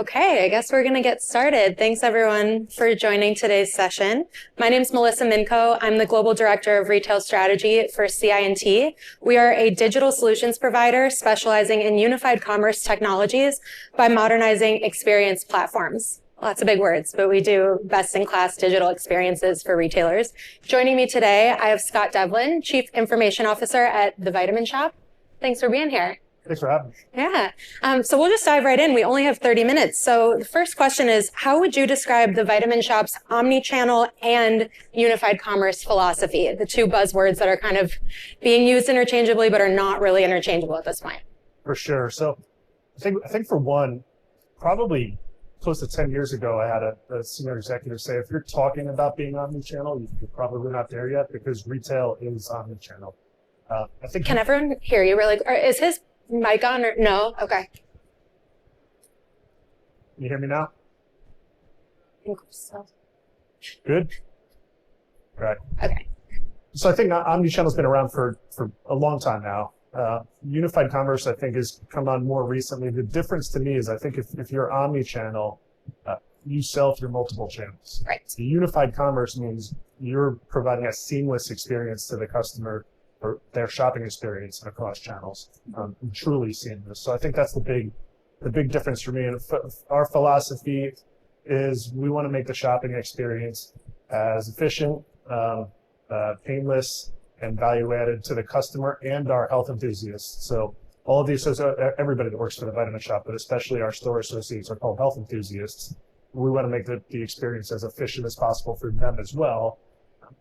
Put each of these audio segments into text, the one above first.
Okay, I guess we're going to get started. Thanks everyone for joining today's session. My name is Melissa Minkow. I'm the Global Director of Retail Strategy for CI&T. We are a digital solutions provider specializing in unified commerce technologies by modernizing experience platforms. Lots of big words, but we do best-in-class digital experiences for retailers. Joining me today, I have Scott Devlin, Chief Information Officer at the Vitamin Shoppe. Thanks for being here. Thanks for having me. Yeah. So we'll just dive right in. We only have 30 minutes. So the first question is, how would you describe the Vitamin Shoppe's omni-channel and unified commerce philosophy, the two buzzwords that are kind of being used interchangeably but are not really interchangeable at this point? For sure. So I think for one, probably close to 10 years ago, I had a senior executive say, if you're talking about being omni-channel, you're probably not there yet because retail is omni-channel. I think. Can everyone hear you? Really? Or is his mic on or no? Okay. Can you hear me now? I think so. Good? Right. Okay. So I think omnichannel's been around for a long time now. Unified commerce, I think, has come on more recently. The difference to me is I think if you're omnichannel, you sell through multiple channels. Right. So unified commerce means you're providing a seamless experience to the customer or their shopping experience across channels, truly seamless. So I think that's the big difference for me. And our philosophy is we want to make the shopping experience as efficient, painless, and value added to the customer and our health enthusiasts. So all of these, everybody that works for the Vitamin Shoppe, but especially our store associates are called health enthusiasts. We want to make the experience as efficient as possible for them as well.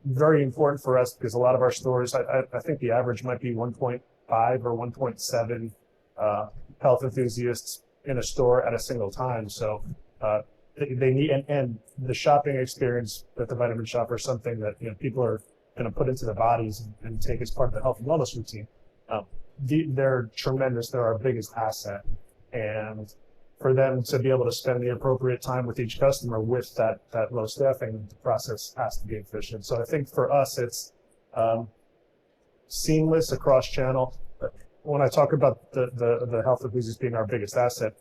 Very important for us because a lot of our stores, I think the average might be 1.5 or 1.7 health enthusiasts in a store at a single time. So they need, and the shopping experience at the Vitamin Shoppe are something that people are going to put into their bodies and take as part of the health and wellness routine. They're tremendous. They're our biggest asset. And for them to be able to spend the appropriate time with each customer with that low staffing, the process has to be efficient. So I think for us, it's seamless across channel. When I talk about the health enthusiasts being our biggest asset,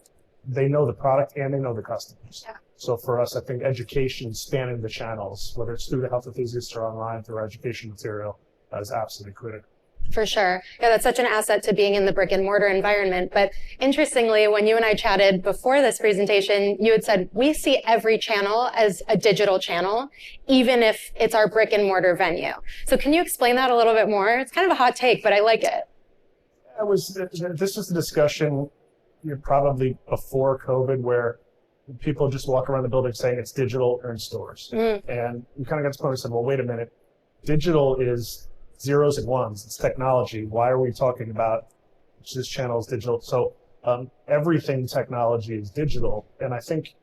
they know the product and they know the customers. Yeah. So for us, I think education spanning the channels, whether it's through the health enthusiasts or online through our education material, is absolutely critical. For sure. Yeah, that's such an asset to being in the brick and mortar environment. But interestingly, when you and I chatted before this presentation, you had said, we see every channel as a digital channel, even if it's our brick and mortar venue. So can you explain that a little bit more? It's kind of a hot take, but I like it. This was a discussion probably before COVID where people just walk around the building saying it's digital or in stores. And we kind of got to the point and said, well, wait a minute. Digital is zeros and ones. It's technology. Why are we talking about this channel is digital? So everything technology is digital. And I think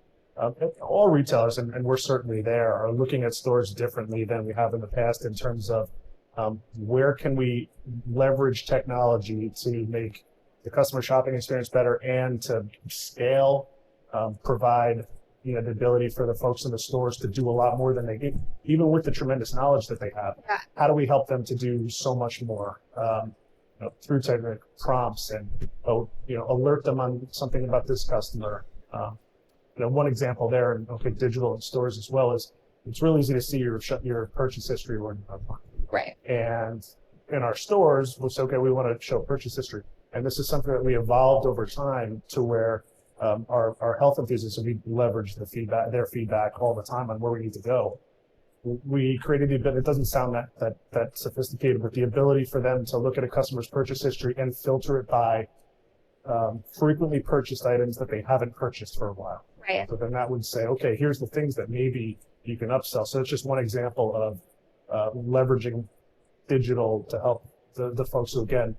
all retailers, and we're certainly there, are looking at stores differently than we have in the past in terms of where can we leverage technology to make the customer shopping experience better and to scale, provide the ability for the folks in the stores to do a lot more than they do, even with the tremendous knowledge that they have. Yeah. How do we help them to do so much more through technical prompts and alert them on something about this customer? One example there, and digital in stores as well, is it's really easy to see your purchase history when you're online. Right. And in our stores, we'll say, okay, we want to show purchase history, and this is something that we evolved over time to where our health enthusiasts, we leverage their feedback all the time on where we need to go. We created the ability, it doesn't sound that sophisticated, but the ability for them to look at a customer's purchase history and filter it by frequently purchased items that they haven't purchased for a while. Right. So then that would say, okay, here's the things that maybe you can upsell. So it's just one example of leveraging digital to help the folks who, again,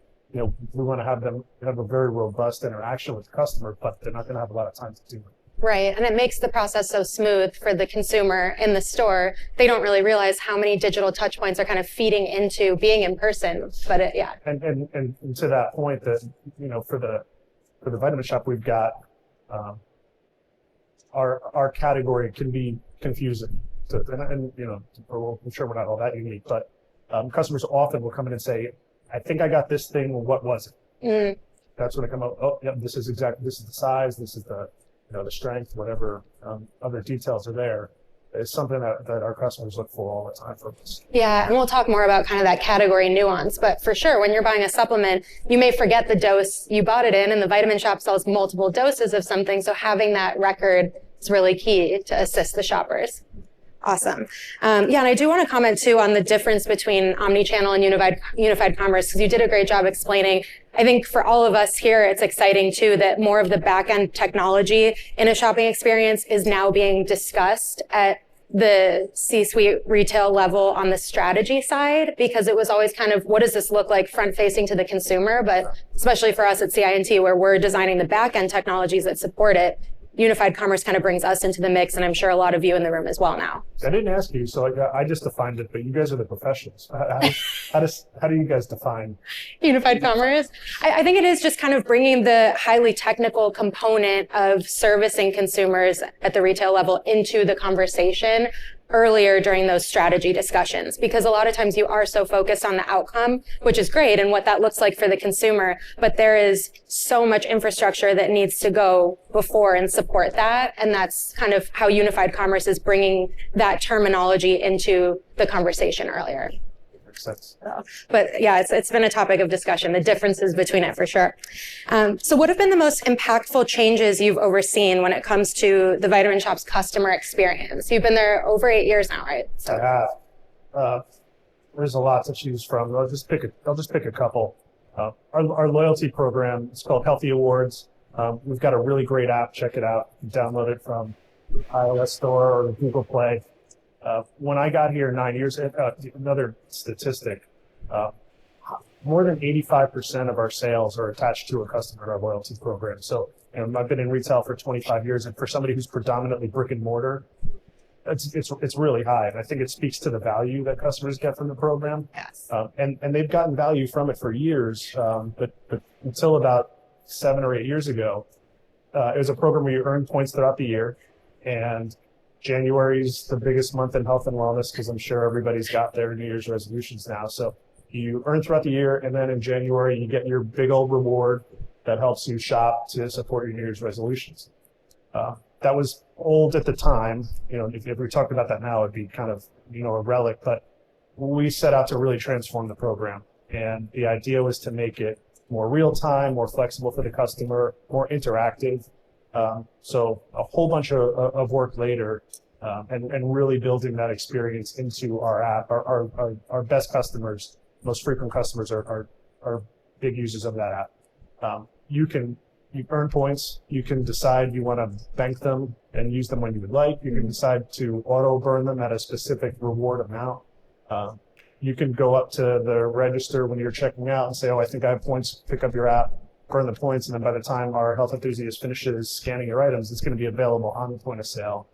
we want to have them have a very robust interaction with the customer, but they're not going to have a lot of time to do it. Right. And it makes the process so smooth for the consumer in the store. They don't really realize how many digital touch points are kind of feeding into being in person. But yeah. And to that point that, for the Vitamin Shoppe, we've got our category can be confusing. I'm sure we're not all that unique, but customers often will come in and say, I think I got this thing. What was it? That's when I come up. Oh, yeah, this is the size. This is the the strength, whatever other details are there, is something that our customers look for all the time from us. Yeah, and we'll talk more about kind of that category nuance, but for sure, when you're buying a supplement, you may forget the dose you bought it in, and the Vitamin Shoppe sells multiple doses of something, so having that record is really key to assist the shoppers. Awesome. And I do want to comment too on the difference between omnichannel and unified commerce, because you did a great job explaining. I think for all of us here, it's exciting too that more of the back-end technology in a shopping experience is now being discussed at the C-suite retail level on the strategy side, because it was always kind of, what does this look like front facing to the consumer? But especially for us at CI&T, where we're designing the back-end technologies that support it, unified commerce kind of brings us into the mix, and I'm sure a lot of you in the room as well now. I didn't ask you, so I just defined it, but you guys are the professionals. How do you guys define unified commerce? I think it is just kind of bringing the highly technical component of servicing consumers at the retail level into the conversation earlier during those strategy discussions, because a lot of times you are so focused on the outcome, which is great, and what that looks like for the consumer, but there is so much infrastructure that needs to go before and support that, and that's kind of how unified commerce is bringing that terminology into the conversation earlier. sense. But yeah, it's been a topic of discussion, the differences between it for sure. So what have been the most impactful changes you've overseen when it comes to the Vitamin Shoppe's customer experience? You've been there over 8 years now, right? So. I have. There's a lot to choose from. I'll just pick a couple. Our loyalty program is called Healthy Awards. We've got a really great app. Check it out. You can download it from iOS Store or Google Play. When I got here 9 years, another statistic, more than 85% of our sales are attached to a customer in our loyalty program. So, I've been in retail for 25 years, and for somebody who's predominantly brick and mortar, it's really high. And I think it speaks to the value that customers get from the program. Yes. And they've gotten value from it for years, but until about 7 or 8 years ago, it was a program where you earn points throughout the year, and January's the biggest month in health and wellness because I'm sure everybody's got their New Year's resolutions now. So you earn throughout the year, and then in January you get your big old reward that helps you shop to support your New Year's resolutions. That was old at the time. If we talked about that now, it'd be kind of a relic. But we set out to really transform the program, and the idea was to make it more real time, more flexible for the customer, more interactive. So a whole bunch of work later, and really building that experience into our app. Our best customers, most frequent customers are big users of that app. You earn points. You can decide you want to bank them and use them when you would like. You can decide to auto burn them at a specific reward amount. You can go up to the register when you're checking out and say, "Oh, I think I have points." Pick up your app, burn the points, and then by the time our health enthusiast finishes scanning your items, it's going to be available on the point of sale.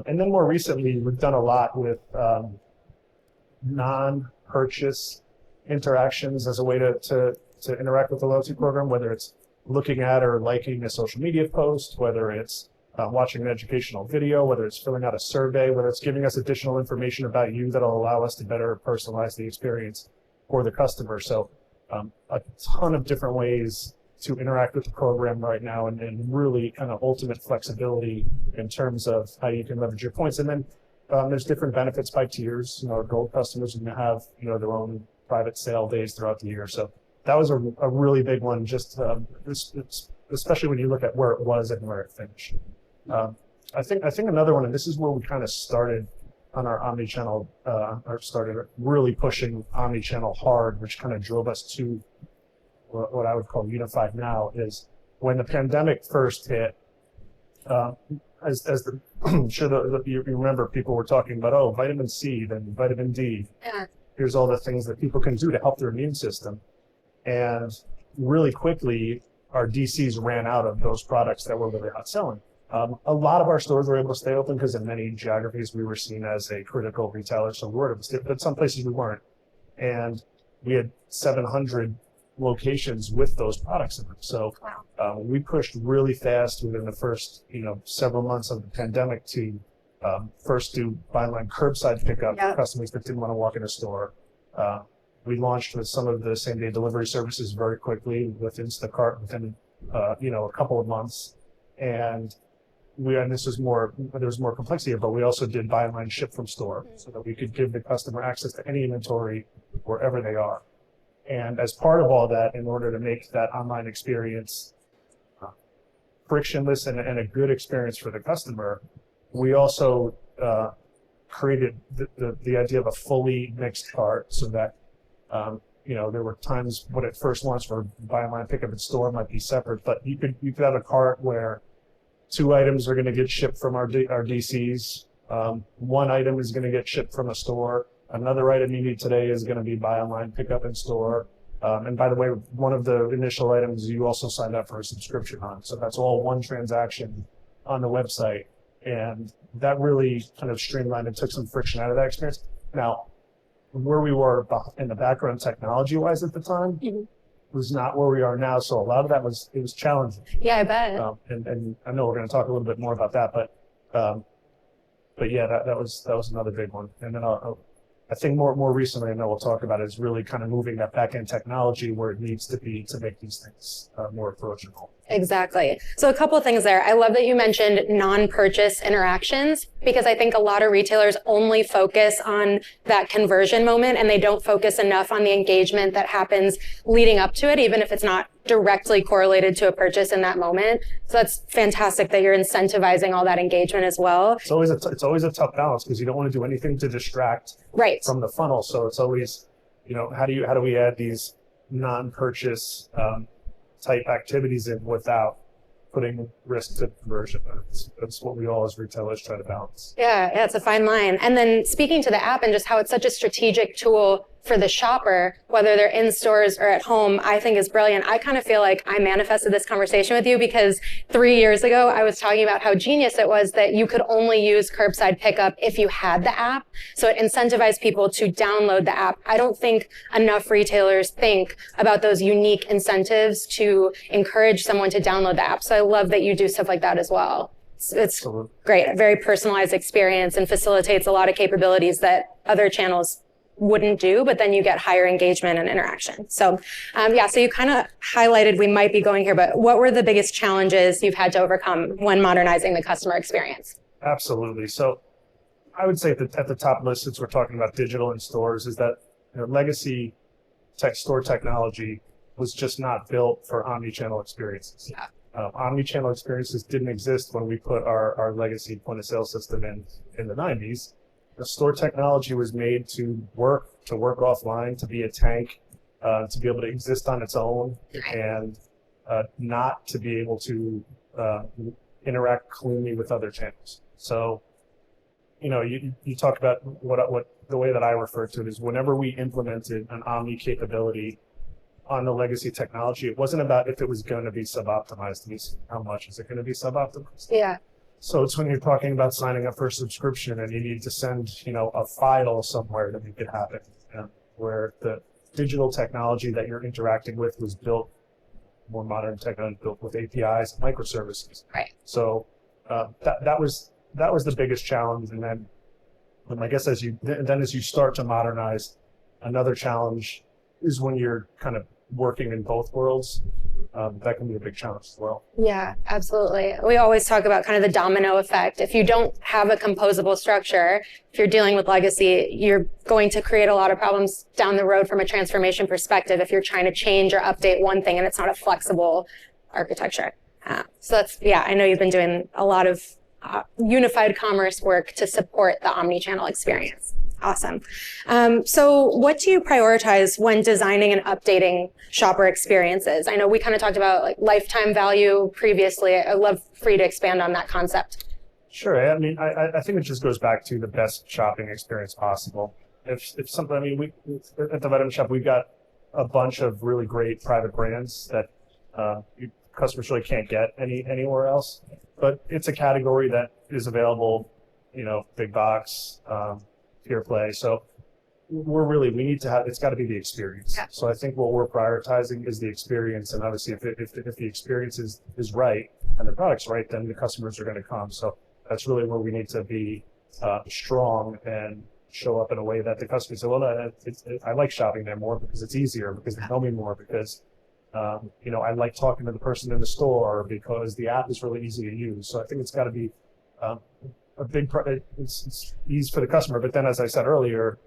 And then more recently, we've done a lot with non-purchase interactions as a way to interact with the loyalty program, whether it's looking at or liking a social media post, whether it's watching an educational video, whether it's filling out a survey, whether it's giving us additional information about you that'll allow us to better personalize the experience for the customer. So a ton of different ways to interact with the program right now, and really kind of ultimate flexibility in terms of how you can leverage your points. And then there's different benefits by tiers. Our gold customers are going to have their own private sale days throughout the year. So that was a really big one, just especially when you look at where it was and where it finished. I think another one, and this is where we kind of started on our omnichannel, or started really pushing omnichannel hard, which kind of drove us to what I would call unified now, is when the pandemic first hit. I'm sure you remember people were talking about, vitamin C, then vitamin D. Yeah. Here's all the things that people can do to help their immune system. And really quickly, our DCs ran out of those products that were really hot selling. A lot of our stores were able to stay open because in many geographies we were seen as a critical retailer, so we were able to stay, but some places we weren't. And we had 700 locations with those products in them. So we pushed really fast within the first several months of the pandemic to first do buy online curbside pickup for customers that didn't want to walk in a store. We launched with some of the same-day delivery services very quickly with Instacart within a couple of months, and and this was more, there was more complexity here, but we also did buy online, ship from store, so that we could give the customer access to any inventory wherever they are. And as part of all that, in order to make that online experience frictionless and a good experience for the customer, we also created the idea of a fully mixed cart, so that there were times when it first launched where buy online, pick up in store might be separate, but you could have a cart where 2 items are going to get shipped from our DCs. 1 item is going to get shipped from a store. Another item you need today is going to be buy online, pick up in store. And by the way, one of the initial items you also signed up for a subscription on. So that's all one transaction on the website. And that really kind of streamlined and took some friction out of that experience. Now, where we were in the background technology-wise at the time, was not where we are now, so a lot of that was challenging. Yeah, I bet. And I know we're going to talk a little bit more about that, but yeah, that was another big one. And then I think more recently, I know we'll talk about it, is really kind of moving that back end technology where it needs to be to make these things more approachable. Exactly. So a couple of things there. I love that you mentioned non-purchase interactions, because I think a lot of retailers only focus on that conversion moment and they don't focus enough on the engagement that happens leading up to it, even if it's not directly correlated to a purchase in that moment. So that's fantastic that you're incentivizing all that engagement as well. It's always a tough balance, because you don't want to do anything to distract from the funnel. So it's always, how do we add these non-purchase type activities in without putting risk to conversion? That's what we all as retailers try to balance. Yeah, it's a fine line. And then speaking to the app and just how it's such a strategic tool for the shopper, whether they're in stores or at home, I think is brilliant. I kind of feel like I manifested this conversation with you because 3 years ago, I was talking about how genius it was that you could only use curbside pickup if you had the app. So it incentivized people to download the app. I don't think enough retailers think about those unique incentives to encourage someone to download the app. So I love that you do stuff like that as well. It's great, a very personalized experience, and facilitates a lot of capabilities that other channels wouldn't do, but then you get higher engagement and interaction. So, so you kind of highlighted we might be going here, but what were the biggest challenges you've had to overcome when modernizing the customer experience? Absolutely. So I would say that at the top list, since we're talking about digital in stores, is that legacy store technology was just not built for omni-channel experiences. Yeah. Omni-channel experiences didn't exist when we put our legacy point of sale system in the 90s. The store technology was made to work offline, to be a tank, to be able to exist on its own, and not to be able to interact cleanly with other channels. So, you talk about what the way that I refer to it is, whenever we implemented an omni capability on the legacy technology, it wasn't about if it was going to be sub-optimized. How much is it going to be sub-optimized? Yeah. So it's when you're talking about signing up for a subscription and you need to send, a file somewhere to make it happen, where the digital technology that you're interacting with was built, more modern technology built with APIs and microservices. Right. So that was the biggest challenge. And then I guess as you start to modernize, another challenge is when you're kind of working in both worlds. That can be a big challenge as well. Yeah, absolutely. We always talk about kind of the domino effect. If you don't have a composable structure, if you're dealing with legacy, you're going to create a lot of problems down the road from a transformation perspective if you're trying to change or update one thing and it's not a flexible architecture. So I know you've been doing a lot of unified commerce work to support the omni-channel experience. Awesome. So what do you prioritize when designing and updating shopper experiences? I know we kind of talked about like lifetime value previously. I'd love for you to expand on that concept. Sure. I mean, I think it just goes back to the best shopping experience possible. If something, we at the Vitamin Shoppe, we've got a bunch of really great private brands that customers really can't get anywhere else. But it's a category that is available, big box, pure play. So we need to have, it's got to be the experience. Yeah. So I think what we're prioritizing is the experience. And obviously if the experience is right and the product's right, then the customers are going to come. So that's really where we need to be strong and show up in a way that the customers say, well, I like shopping there more because it's easier, because they know me more, because I like talking to the person in the store because the app is really easy to use. So I think it's got to be a big it's ease for the customer. But then, as I said earlier,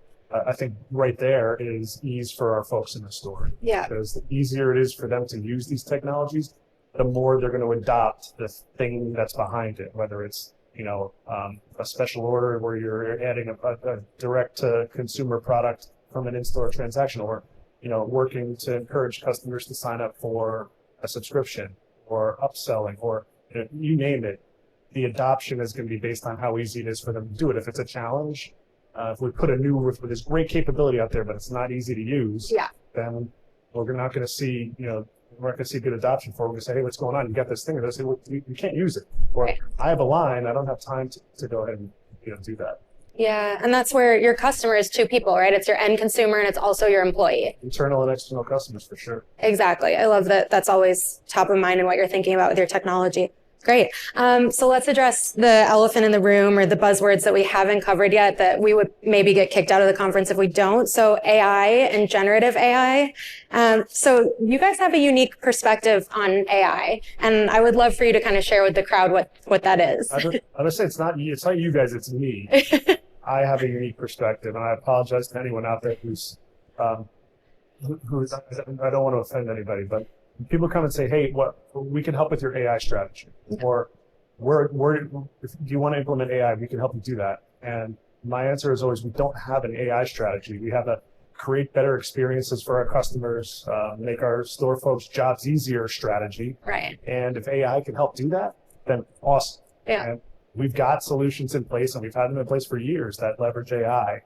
I think right there is ease for our folks in the store. Yeah. Because the easier it is for them to use these technologies, the more they're going to adopt the thing that's behind it, whether it's a special order where you're adding a direct-to-consumer product from an in-store transaction, or working to encourage customers to sign up for a subscription or upselling, or you name it. The adoption is going to be based on how easy it is for them to do it. If it's a challenge, if we put with this great capability out there, but it's not easy to use, then we're not going to see, we're not going to see good adoption for it. We're going to say, hey, what's going on? You got this thing. And they'll say, well, you can't use it. Or I have a line. I don't have time to go ahead and do that. Yeah, and that's where your customer is two people, right? It's your end consumer and it's also your employee. Internal and external customers, for sure. Exactly. I love that. That's always top of mind in what you're thinking about with your technology. Great. So let's address the elephant in the room, or the buzzwords that we haven't covered yet that we would maybe get kicked out of the conference if we don't. So AI and generative AI. So you guys have a unique perspective on AI, and I would love for you to kind of share with the crowd what that is. I would say it's not you guys, it's me. I have a unique perspective, and I apologize to anyone out there who's I don't want to offend anybody, but people come and say, hey, we can help with your AI strategy, or if you want to implement AI, we can help you do that. And my answer is always, we don't have an AI strategy. We have a create better experiences for our customers, make our store folks' jobs easier strategy. Right. And if AI can help do that, then awesome. Yeah. And we've got solutions in place, and we've had them in place for years that leverage AI.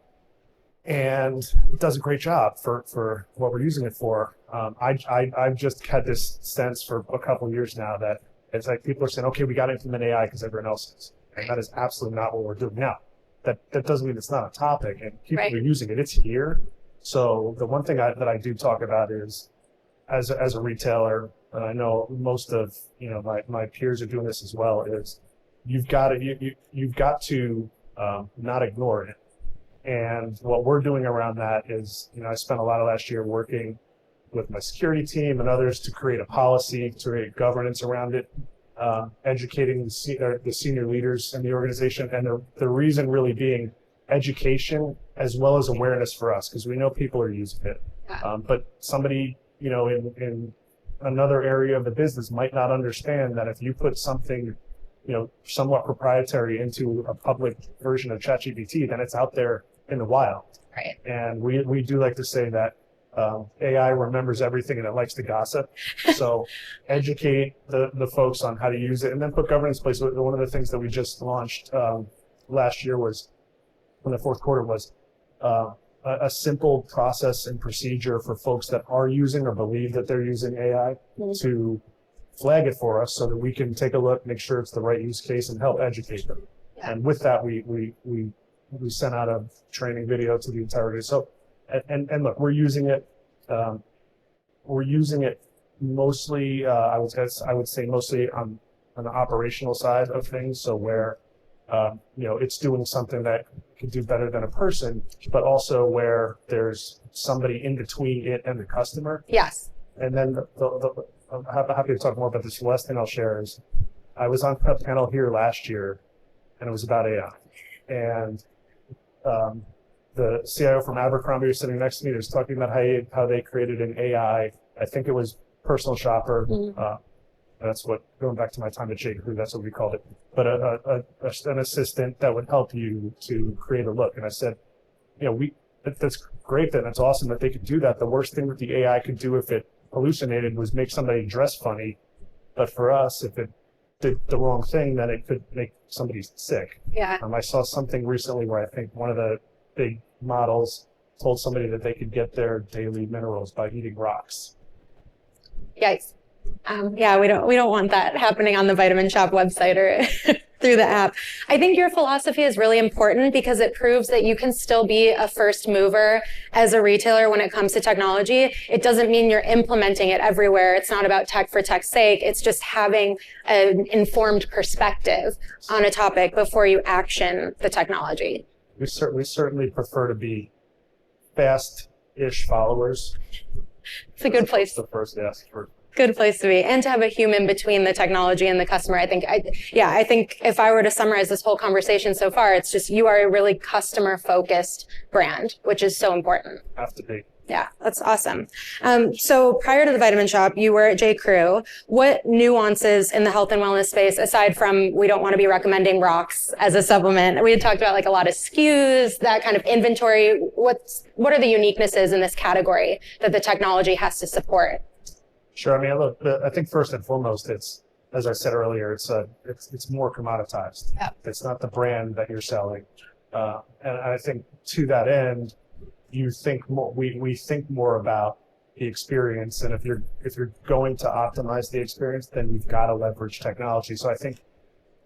And it does a great job for what we're using it for. I've just had this sense for a couple of years now that it's like people are saying, okay, we got to implement AI because everyone else is. And that is absolutely not what we're doing now. That doesn't mean it's not a topic, and people are using it. It's here. So the one thing that I do talk about is, as a retailer, and I know most of my peers are doing this as well, is you've got to not ignore it. And what we're doing around that is, I spent a lot of last year working with my security team and others to create a policy, to create governance around it, educating the senior leaders in the organization. And the reason really being education as well as awareness for us, because we know people are using it. But somebody, in another area of the business might not understand that if you put something, somewhat proprietary into a public version of ChatGPT, then it's out there in the wild. Right. And we do like to say that AI remembers everything and it likes to gossip. So educate the folks on how to use it, and then put governance in place. One of the things that we just launched last year was, in the fourth quarter, was a simple process and procedure for folks that are using or believe that they're using AI to flag it for us so that we can take a look, make sure it's the right use case, and help educate them. Yeah. And with that, we sent out a training video to the entirety. So, and look, we're using it. We're using it mostly. I would say mostly on the operational side of things. So where it's doing something that can do better than a person, but also where there's somebody in between it and the customer. Yes. And then I'm happy to talk more about this. The last thing I'll share is I was on a panel here last year, and it was about AI. And the CIO from Abercrombie was sitting next to me. He was talking about how they created an AI. I think it was personal shopper. That's what, going back to my time at J. Crew, that's what we called it. But an assistant that would help you to create a look. And I said, that's great, that it's awesome that they could do that. The worst thing that the AI could do if it hallucinated was make somebody dress funny. But for us, if it did the wrong thing, then it could make somebody sick. Yeah. I saw something recently where I think one of the big models told somebody that they could get their daily minerals by eating rocks. Yikes. Yeah, we don't want that happening on the Vitamin Shoppe website or through the app. I think your philosophy is really important because it proves that you can still be a first mover as a retailer when it comes to technology. It doesn't mean you're implementing it everywhere. It's not about tech for tech's sake. It's just having an informed perspective on a topic before you action the technology. We certainly prefer to be fast-ish followers It's a good place. The first, yes. Good place to be, and to have a human between the technology and the customer. I think if I were to summarize this whole conversation so far, it's just you are a really customer focused brand, which is so important. Have to be. Yeah, that's awesome. So prior to the Vitamin Shop, you were at J. Crew. What nuances in the health and wellness space, aside from we don't want to be recommending rocks as a supplement? We had talked about like a lot of SKUs, that kind of inventory. What are the uniquenesses in this category that the technology has to support? Sure. I mean, look, I think first and foremost, it's, as I said earlier, it's more commoditized. Yep. It's not the brand that you're selling. And I think to that end, you think more, we think more about the experience. And if you're going to optimize the experience, then you've got to leverage technology. So I think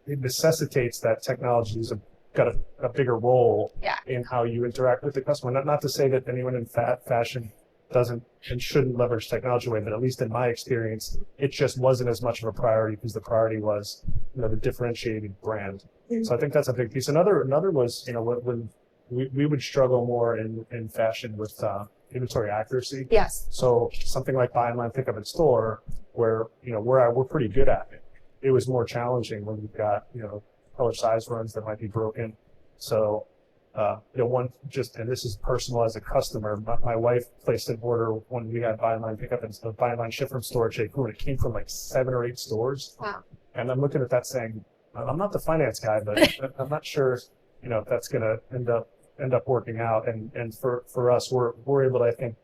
it necessitates that technology has got a bigger role in how you interact with the customer. Not to say that anyone in fashion doesn't and shouldn't leverage technology away, but at least in my experience, it just wasn't as much of a priority because the priority was, the differentiated brand. Mm-hmm. So I think that's a big piece. Another was, when we would struggle more in fashion with inventory accuracy. Yes. So something like buy online, pick up in store, where we're pretty good at it. It was more challenging when we've got color size runs that might be broken. So and this is personal as a customer. My wife placed an order when we had buy online, pick up and buy online, ship from store at J. Crew, and it came from like 7 or 8 stores. Wow. And I'm looking at that saying, I'm not the finance guy, but I'm not sure, if that's going to end up working out. And for us, we're able to, I think,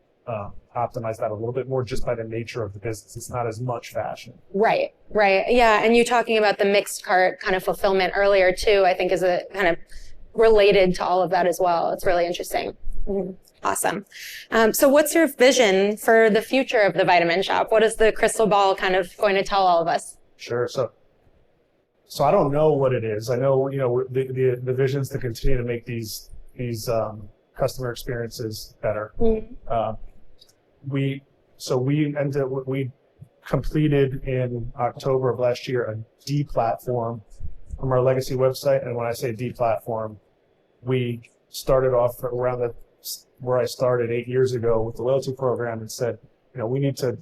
optimize that a little bit more just by the nature of the business. It's not as much fashion. Right. Yeah. And you talking about the mixed cart kind of fulfillment earlier too, I think is a kind of related to all of that as well. It's really interesting. Mm-hmm. Awesome. So what's your vision for the future of the Vitamin Shop? What is the crystal ball kind of going to tell all of us? Sure. So I don't know what it is. I know, the vision is to continue to make these customer experiences better. Mm-hmm. We completed in October of last year a deplatform from our legacy website. And when I say deplatform, we started off around where I started 8 years ago with the loyalty program and said, we need to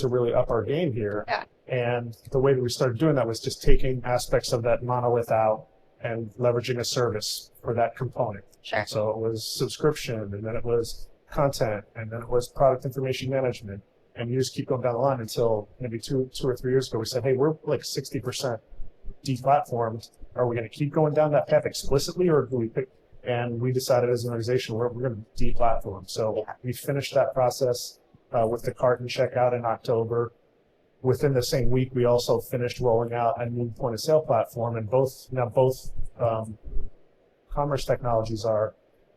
really up our game here. Yeah. And the way that we started doing that was just taking aspects of that monolith out and leveraging a service for that component. Sure. So it was subscription, and then it was content, and then it was product information management. And you just keep going down the line until maybe two or 3 years ago, we said, hey, we're like 60% deplatformed. Are we going to keep going down that path explicitly, or do we pick? And we decided as an organization we're going to deplatform. So we finished that process with the cart and checkout in October. Within the same week, we also finished rolling out a new point of sale platform, and both commerce technologies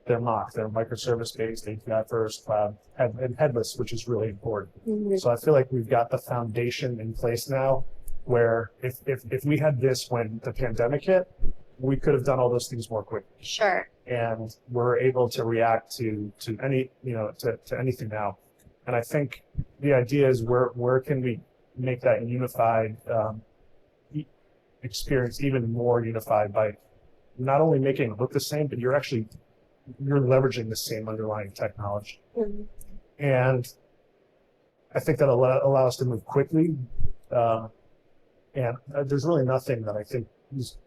they're microservice based, API first, cloud, and headless, which is really important. Mm-hmm. So I feel like we've got the foundation in place now, where if we had this when the pandemic hit, we could have done all those things more quickly. Sure. And we're able to react to any to anything now. And I think the idea is where can we make that unified experience even more unified by not only making it look the same, but you're leveraging the same underlying technology. Mm-hmm. And I think that allow us to move quickly. And there's really nothing that I think is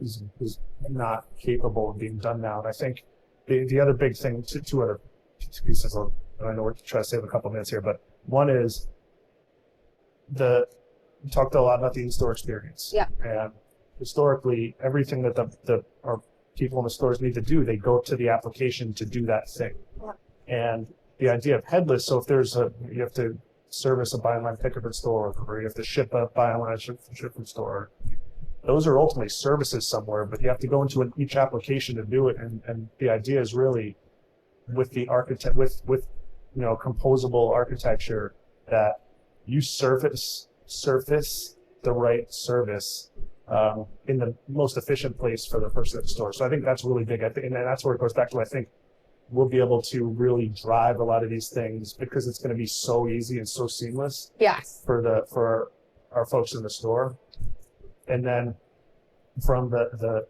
not capable of being done now. And I think the other big thing, two other pieces, I know we're trying to save a couple minutes here, but one is we talked a lot about the in-store experience. Yeah. And historically, everything that our people in the stores need to do, they go to the application to do that thing. Yeah. And the idea of headless, so if you have to service a buy online pickup in store, or you have to ship a buy online ship from store, those are ultimately services somewhere, but you have to go into each application to do it. And the idea is really with the with composable architecture, that you surface the right service in the most efficient place for the person at the store. So I think that's really big. And that's where it goes back to, I think we'll be able to really drive a lot of these things because it's going to be so easy and so seamless. Yes. For our folks in the store. And then from the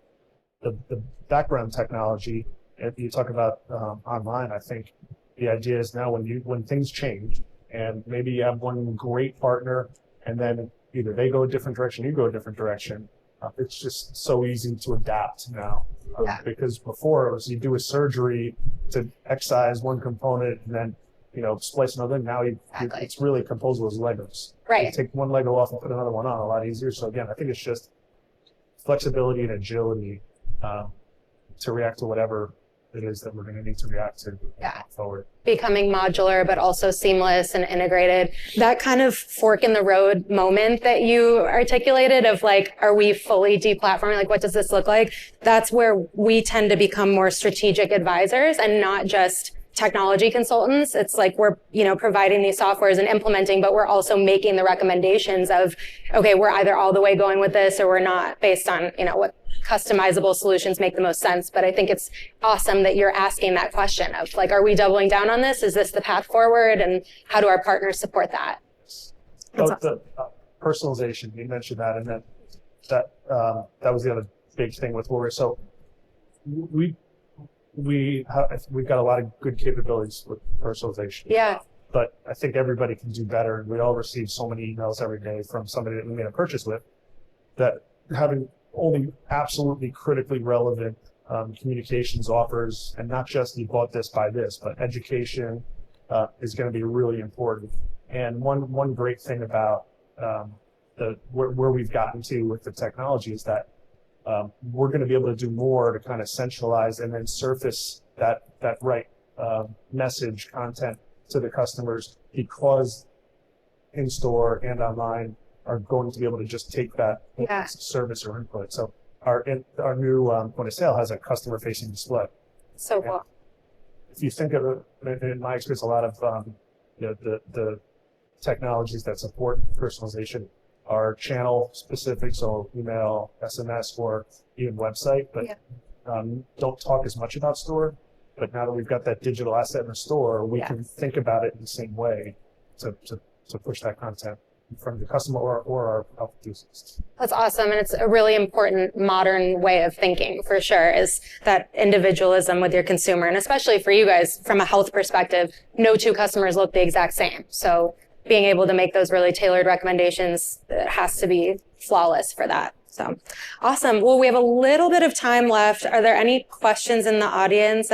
background technology, if you talk about online, I think the idea is now when things change And maybe you have one great partner, and then either they go a different direction, you go a different direction. It's just so easy to adapt now. Because before it was you do a surgery to excise one component and then splice another. Now it's really composable as Legos. Right. You take one Lego off and put another one on a lot easier. So again, I think it's just flexibility and agility to react to whatever it is that we're going to need to react to forward. Becoming modular, but also seamless and integrated. That kind of fork in the road moment that you articulated of like, are we fully deplatforming? Like, what does this look like? That's where we tend to become more strategic advisors and not just technology consultants. It's like we're, providing these softwares and implementing, but we're also making the recommendations of, okay, we're either all the way going with this or we're not, based on, what customizable solutions make the most sense. But I think it's awesome that you're asking that question of like, are we doubling down on this? Is this the path forward? And how do our partners support that? The personalization, you mentioned that, and then that was the other big thing with Warrior. So we've got a lot of good capabilities with personalization. Yeah. But I think everybody can do better. And we all receive so many emails every day from somebody that we made a purchase with that having only absolutely critically relevant communications offers, and not just you bought this, buy this, but education is going to be really important. And one great thing about where we've gotten to with the technology is that we're going to be able to do more to kind of centralize and then surface that right message content to the customers, because in store and online are going to be able to just take that service or input. So our new point of sale has a customer facing display. So cool. If you think of it, in my experience, a lot of the technologies that support personalization are channel specific, so email, SMS, or even website, but don't talk as much about store. But now that we've got that digital asset in the store, we can think about it in the same way to push that content from the customer or our health enthusiasts. That's awesome. And it's a really important modern way of thinking, for sure, is that individualism with your consumer. And especially for you guys, from a health perspective, no two customers look the exact same. So being able to make those really tailored recommendations has to be flawless for that. So awesome. Well, we have a little bit of time left. Are there any questions in the audience?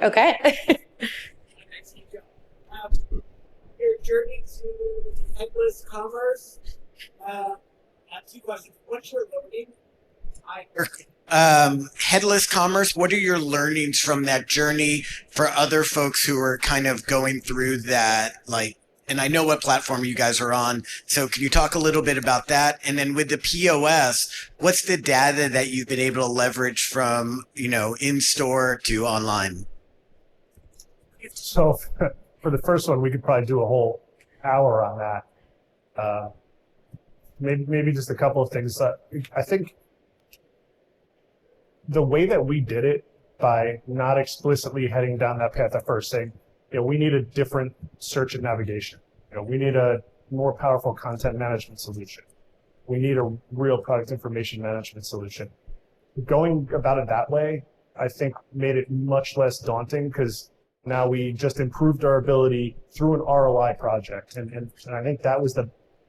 Okay. Your journey to headless commerce. I have two questions. What's your learning? Headless commerce, what are your learnings from that journey for other folks who are kind of going through that, and I know what platform you guys are on, so can you talk a little bit about that? And then with the POS, what's the data that you've been able to leverage from, in-store to online? So for the first one, we could probably do a whole hour on that. Maybe just a couple of things. I think the way that we did it, by not explicitly heading down that path at first, saying, we need a different search and navigation. We need a more powerful content management solution. We need a real product information management solution. Going about it that way, I think, made it much less daunting, because now we just improved our ability through an ROI project. And I think that was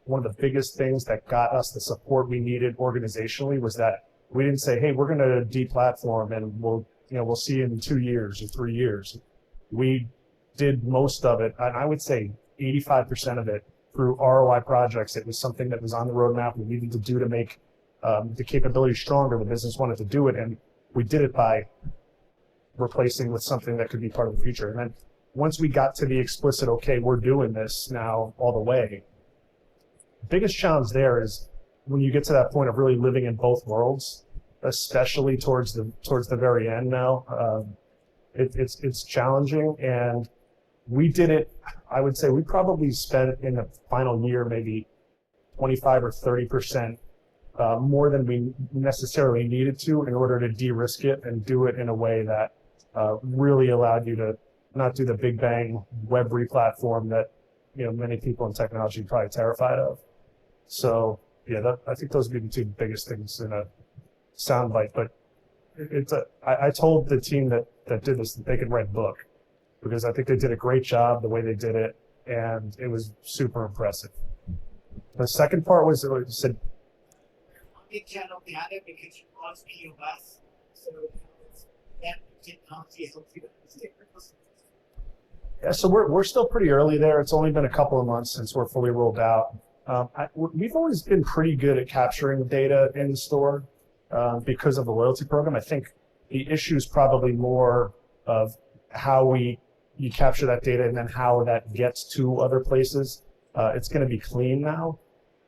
one of the biggest things that got us the support we needed organizationally, was that we didn't say, hey, we're going to deplatform and we'll see you in 2 years or 3 years. We did most of it, and I would say 85% of it, through ROI projects. It was something that was on the roadmap we needed to do to make the capability stronger. The business wanted to do it, and we did it by replacing with something that could be part of the future. And then once we got to the explicit, okay, we're doing this now all the way, the biggest challenge there is when you get to that point of really living in both worlds, especially towards the very end now. It's challenging, and we did it. I would say we probably spent in the final year maybe 25 or 30% more than we necessarily needed to, in order to de-risk it and do it in a way that really allowed you to not do the big bang web replatform that many people in technology are probably terrified of. So I think those would be the two biggest things in a soundbite. But I told the team that did this that they could write a book, because I think they did a great job the way they did it. and it was super impressive. The second part was, it said, Channel data because you lost POS. So that technology helps you understand your customers. yeah, so we're still pretty early there. It's only been a couple of months since we're fully rolled out. We've always been pretty good at capturing data in the store because of the loyalty program. I think the issue is probably more of how you capture that data and then how that gets to other places. It's going to be clean now.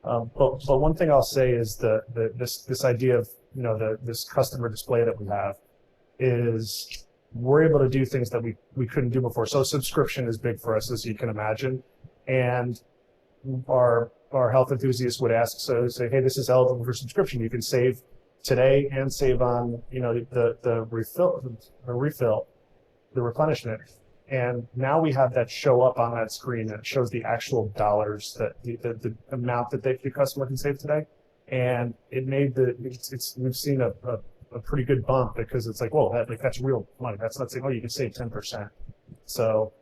But one thing I'll say is this idea of this customer display that we have is we're able to do things that we couldn't do before. So subscription is big for us, as you can imagine, and our health enthusiasts would ask, so say, hey, this is eligible for subscription. You can save today and save on the refill, the replenishment. And now we have that show up on that screen that shows the actual dollars that the amount that the customer can save today. And it made we've seen a pretty good bump because it's like, whoa, that's real money. That's not saying, oh, you can save 10%. So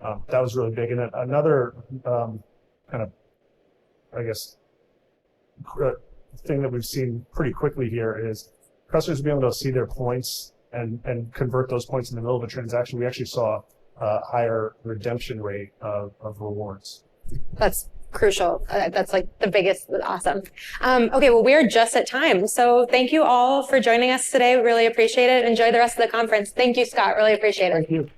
that was really big. And another kind of, I guess, thing that we've seen pretty quickly here is customers being able to see their points and convert those points in the middle of a transaction. We actually saw a higher redemption rate of rewards. That's crucial. That's like the biggest. Awesome. Okay, well, we're just at time. So thank you all for joining us today. Really appreciate it. Enjoy the rest of the conference. Thank you, Scott. Really appreciate it. Thank you.